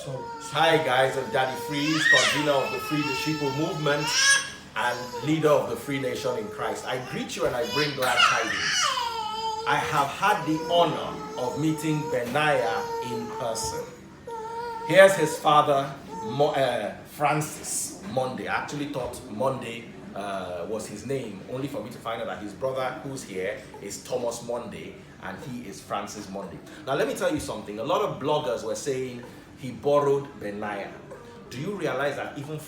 Hi guys, I'm Daddy Freeze, convener of the Free the Sheeple movement and leader of the Free Nation in Christ. I greet you and I bring glad tidings. I have had the honor of meeting Benaiah in person. Here's his father, Francis Monday. I actually thought Monday was his name, only for me to find out that his brother who's here is Thomas Monday and he is Francis Monday. Now let me tell you something. A lot of bloggers were saying he borrowed Benaiah. Do you realize that even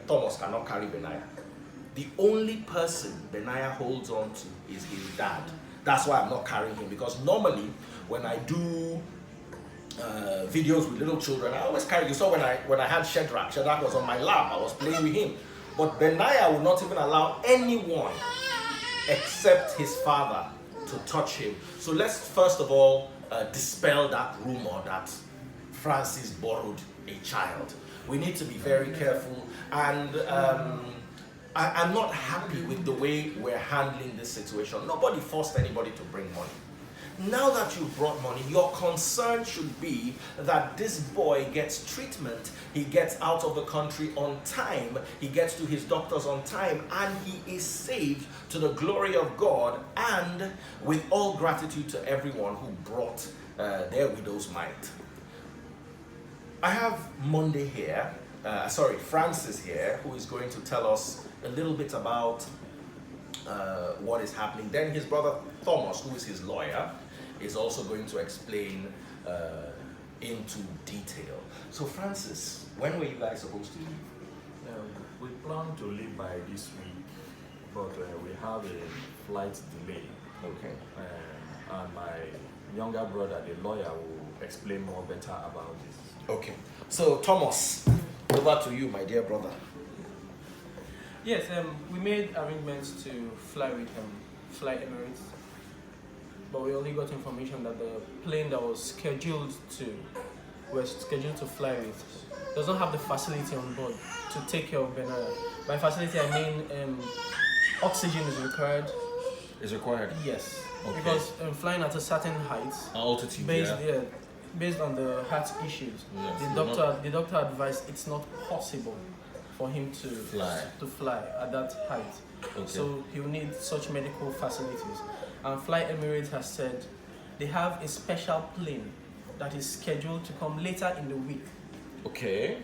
Thomas cannot carry Benaiah? The only person Benaiah holds on to is his dad. That's why I'm not carrying him, because normally when I do videos with little children, I always carry. You saw when I had Shadrach was on my lap. I was playing with him. But Benaiah would not even allow anyone except his father to touch him. So let's first of all dispel that rumor that Francis borrowed a child. We need to be very careful, and I'm not happy with the way we're handling this situation. Nobody forced anybody to bring money. Now that you've brought money, your concern should be that this boy gets treatment, he gets out of the country on time, he gets to his doctors on time, and he is saved to the glory of God, and with all gratitude to everyone who brought their widow's mite. I have Monday here, Francis here, who is going to tell us a little bit about what is happening. Then his brother Thomas, who is his lawyer, is also going to explain into detail. So Francis, when were you guys supposed to leave? We plan to leave by this week, but we have a flight delay. Okay. And my younger brother, the lawyer, will explain more better about this. Okay. So Thomas, over to you, my dear brother. Yes, we made arrangements to fly with Fly Emirates, but we only got information that the plane that was scheduled to fly with does not have the facility on board to take care of Benaiah. By facility, I mean oxygen is required. Is required? Yes, okay. Because flying at a certain height, altitude, based on the heart issues, yes, the doctor advised it's not possible for him to fly at that height. Okay. So he'll need such medical facilities. And Fly Emirates has said they have a special plane that is scheduled to come later in the week. Okay.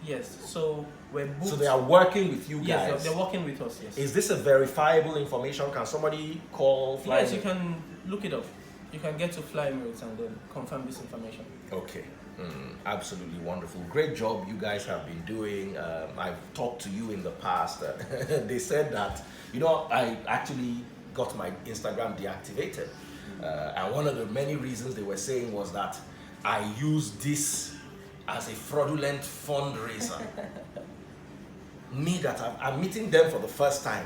Yes, so we're booked. So they are working with you guys? Yes, they're working with us, yes. Is this a verifiable information? Can somebody call Fly? Yes, you can look it up. You can get to Fly Emirates and then confirm this information. Okay. Absolutely wonderful. Great job you guys have been doing. I've talked to you in the past. They said that, I actually got my Instagram deactivated. And one of the many reasons they were saying was that I used this as a fraudulent fundraiser. Me that I'm meeting them for the first time.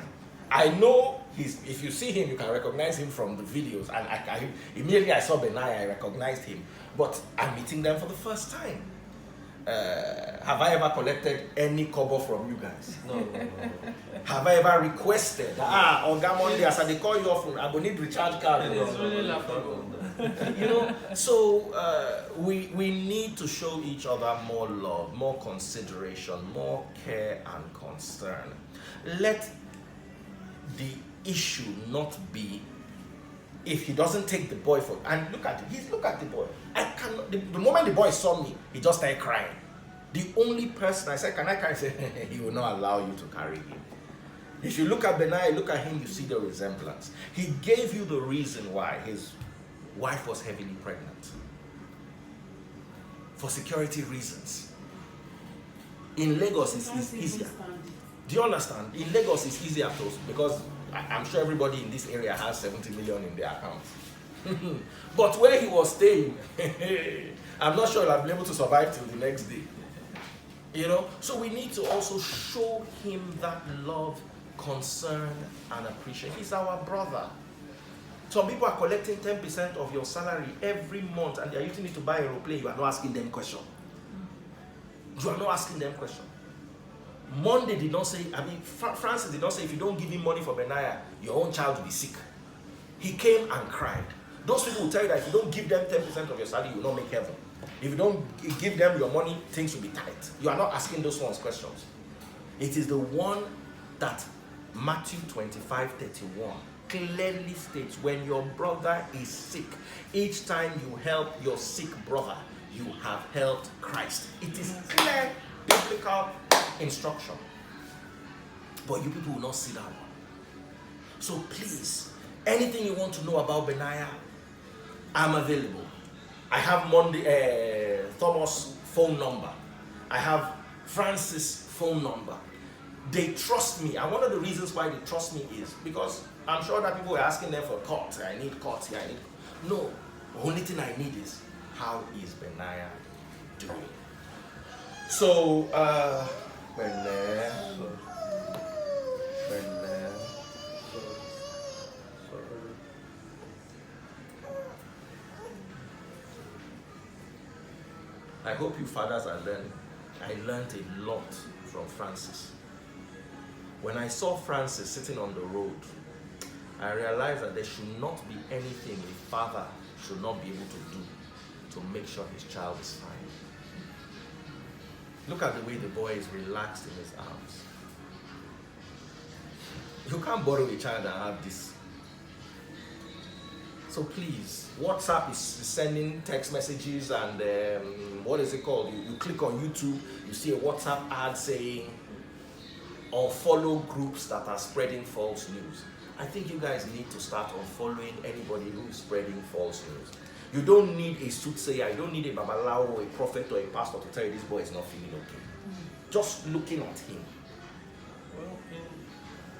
I know if you see him, you can recognize him from the videos. And immediately I saw Benaiah, I recognized him. But I'm meeting them for the first time. Have I ever collected any kobo from you guys? No. Have I ever requested, Oga Monday, as they call you off, I will need recharge card? It is really laughable. So we need to show each other more love, more consideration, more care and concern. Let the issue not be if he doesn't take the boy for, and look at him, look at the boy. I cannot, the moment the boy saw me, he just started crying. The only person I said, can I carry? He said, he will not allow you to carry him. If you look at Benaiah, look at him, you see the resemblance. He gave you the reason why his wife was heavily pregnant. For security reasons. In Lagos, it's easier. Do you understand? In Lagos, it's easier because I'm sure everybody in this area has 70 million in their accounts. But where he was staying, I'm not sure I'll be able to survive till the next day. So we need to also show him that love, concern, and appreciation. He's our brother. Some people are collecting 10% of your salary every month and they're using it to buy an aeroplane. You are not asking them question. You are not asking them question. Monday did not say, Francis did not say, if you don't give him money for Benaiah, your own child will be sick. He came and cried. Those people will tell you that if you don't give them 10% of your salary, you will not make heaven. If you don't give them your money, things will be tight. You are not asking those ones questions. It is the one that Matthew 25:31 clearly states, when your brother is sick, each time you help your sick brother, you have helped Christ. It is clear biblical instruction. But you people will not see that one. So please, anything you want to know about Benaiah, I'm available. I have Thomas' phone number. I have Francis' phone number. They trust me. And one of the reasons why they trust me is because I'm sure that people are asking them for cuts. I need cuts here. No. The only thing I need is, how is Benaiah doing? So, I hope you fathers are learning. I learned a lot from Francis. When I saw Francis sitting on the road, I realized that there should not be anything a father should not be able to do to make sure his child is fine. Look at the way the boy is relaxed in his arms. You can't borrow a child and have this. So please, WhatsApp is sending text messages and what is it called? You click on YouTube, you see a WhatsApp ad saying, unfollow groups that are spreading false news. I think you guys need to start unfollowing anybody who is spreading false news. You don't need a soothsayer, you don't need a babalawo, a prophet or a pastor to tell you this boy is not feeling okay. Just looking at him. Well,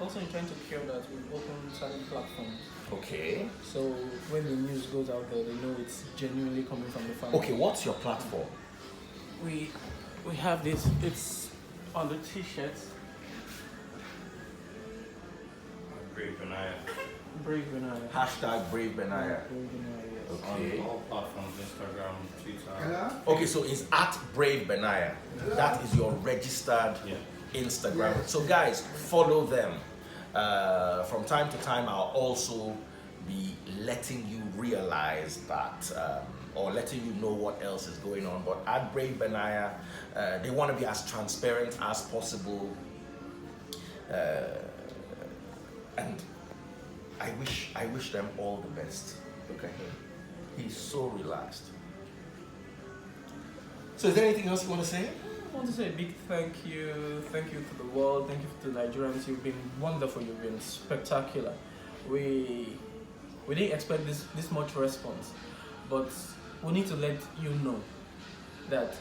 also in trying to cure that, we've opened certain platforms. Okay. So when the news goes out there, they know it's genuinely coming from the family. Okay, what's your platform? We have this, it's on the t-shirts. Brave Benaiah. Brave Benaiah. Hashtag Brave Benaiah. Brave Benaiah, yes. Okay. On all platforms, Instagram, Twitter. Okay, so it's at Brave Benaiah. That is your registered Instagram. So guys, follow them. From time to time, I'll also be letting you realize that, or letting you know what else is going on. But at Brave Benaiah, they want to be as transparent as possible. And I wish them all the best. Look at him. He's so relaxed. So is there anything else you want to say? I want to say a big thank you to the world, thank you to the Nigerians. You've been wonderful, you've been spectacular. We didn't expect this much response, but we need to let you know that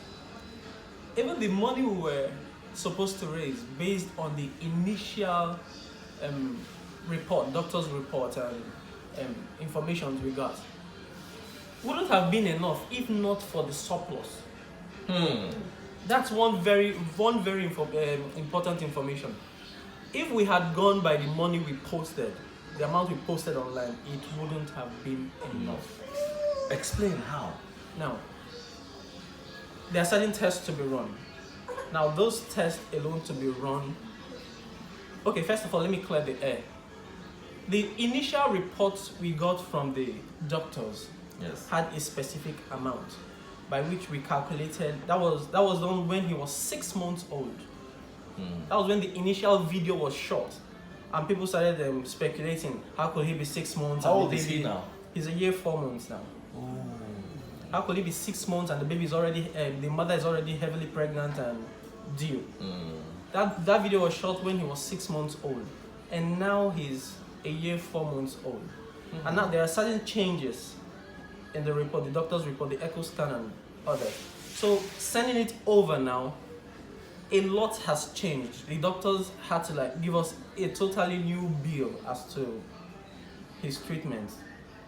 even the money we were supposed to raise based on the initial report, doctor's report and information we got, wouldn't have been enough if not for the surplus. That's one very important information. If we had gone by the money we posted, the amount we posted online, it wouldn't have been enough. Explain how. Now, there are certain tests to be run. Now, those tests alone to be run. Okay, first of all, let me clear the air. The initial reports we got from the doctors had a specific amount by which we calculated. That was done when he was 6 months old. That was when the initial video was shot, and people started speculating, how could he be 6 months? How old is he now? He's a year 4 months now. How could he be 6 months and the baby is already, the mother is already heavily pregnant and due? That video was shot when he was 6 months old, and now he's a year 4 months old. And now there are certain changes in the report, the doctor's report, the echo scan and others. So sending it over now, a lot has changed. The doctors had to give us a totally new bill as to his treatment.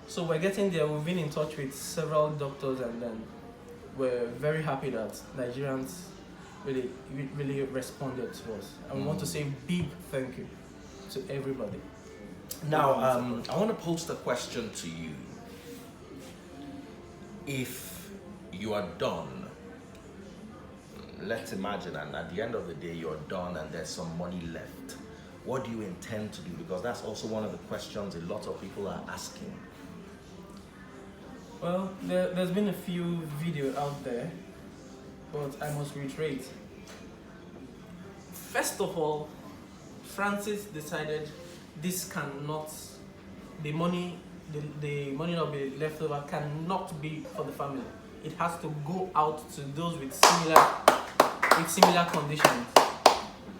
So we're getting there. We've been in touch with several doctors, and then we're very happy that Nigerians really responded to us. And we want to say a big thank you to everybody. Now, I want to pose a question to you. If you are done, let's imagine, and at the end of the day you're done and there's some money left, what do you intend to do? Because that's also one of the questions a lot of people are asking. Well, there's been a few videos out there, but I must reiterate. First of all, Francis decided this cannot, the money that will be left over cannot be for the family. It has to go out to those with similar conditions,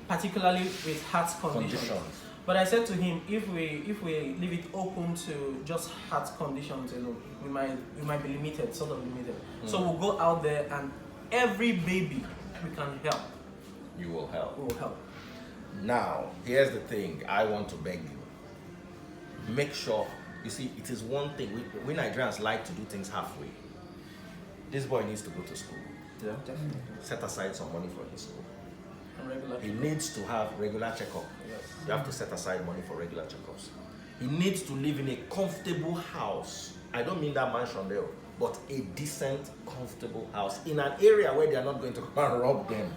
particularly with heart conditions. But I said to him, if we leave it open to just heart conditions alone, we might be limited, sort of limited. So we'll go out there and every baby we can help. You will help. We will help. Now, here's the thing I want to beg you. Make sure, you see, it is one thing, we Nigerians like to do things halfway. This boy needs to go to school. Yeah, definitely. Set aside some money for his school. And regular He checkup. needs to have regular checkup. Yes. You have to set aside money for regular checkups. He needs to live in a comfortable house. I don't mean that mansion there, but a decent, comfortable house in an area where they are not going to come and rob them.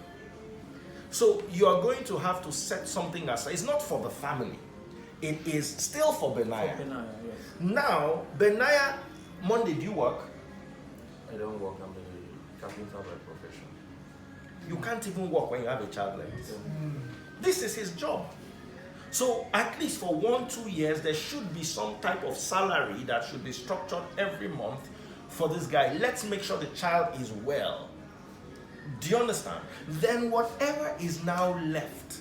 So you are going to have to set something aside. It's not for the family. It is still for Benaiah. For Benaiah, yes. Now, Benaiah, Monday, do you work? I don't work. I'm a carpenter by profession. You can't even work when you have a child like this. This is his job. So at least for 1-2 years, there should be some type of salary that should be structured every month for this guy. Let's make sure the child is well. Do you understand? Then whatever is now left,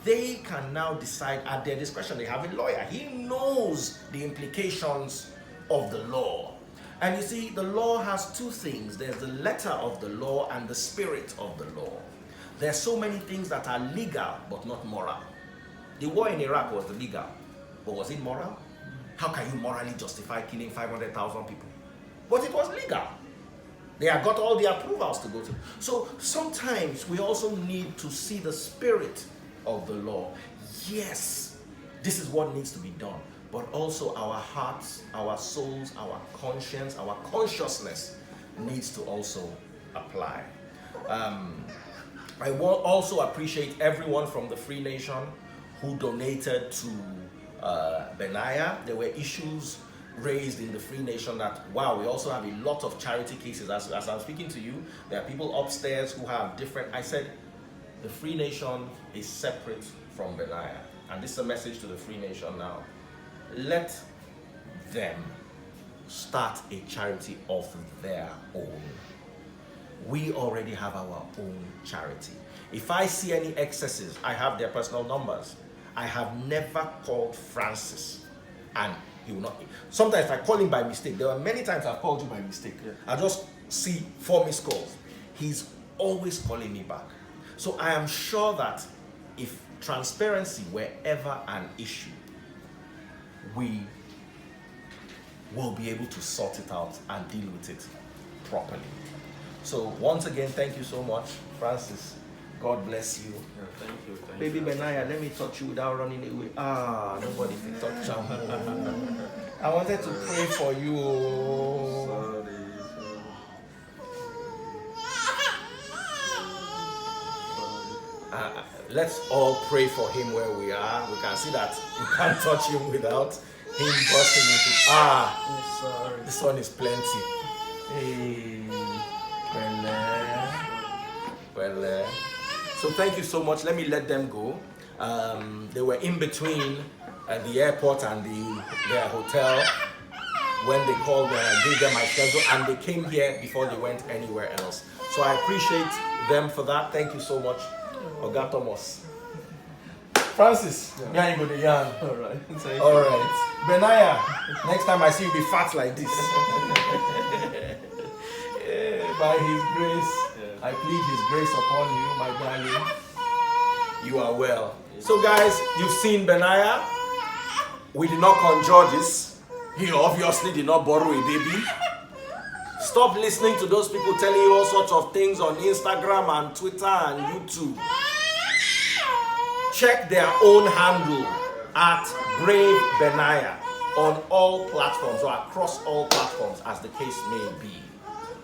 they can now decide at their discretion. They have a lawyer. He knows the implications of the law. And you see, the law has two things. There's the letter of the law and the spirit of the law. There's so many things that are legal but not moral. The war in Iraq was legal, but was it moral? How can you morally justify killing 500,000 people? But it was legal. They have got all the approvals to go to. So sometimes we also need to see the spirit of the law. Yes, this is what needs to be done. But also our hearts, our souls, our conscience, our consciousness needs to also apply. I will also appreciate everyone from the Free Nation who donated to Benaiah. There were issues raised in the Free Nation that, wow, we also have a lot of charity cases. As I'm speaking to you, there are people upstairs who have different, I said, the Free Nation is separate from Benaiah. And this is a message to the Free Nation now. Let them start a charity of their own. We already have our own charity. If I see any excesses, I have their personal numbers. I have never called Francis, and he will not. Sometimes I call him by mistake. There are many times I've called you by mistake. Yeah. I just see 4 missed calls. He's always calling me back. So I am sure that if transparency were ever an issue, we will be able to sort it out and deal with it properly. So once again, thank you so much, Francis. God bless you. Yeah, thank you. Thank Baby you. Benaiah, let me touch you without running away. Nobody can touch you. I wanted to pray for you. Sorry. Let's all pray for him where we are. We can see that you can't touch him without him busting into. Sorry. This one is plenty. Hey, well. So thank you so much. Let me let them go. They were in between the airport and their hotel when they called me and I gave them my schedule, and they came here before they went anywhere else. So I appreciate them for that. Thank you so much, Oga Thomas. Francis, yeah, you go to yarn. All right. All right. Benaiah, next time I see you be fat like this. By his grace, I plead his grace upon you, my darling. You are well. So guys, you've seen Benaiah. We did not conjure this. He obviously did not borrow a baby. Stop listening to those people telling you all sorts of things on Instagram and Twitter and YouTube. Check their own handle at Brave Benaiah on all platforms or across all platforms as the case may be.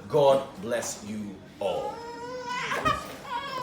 God bless you all.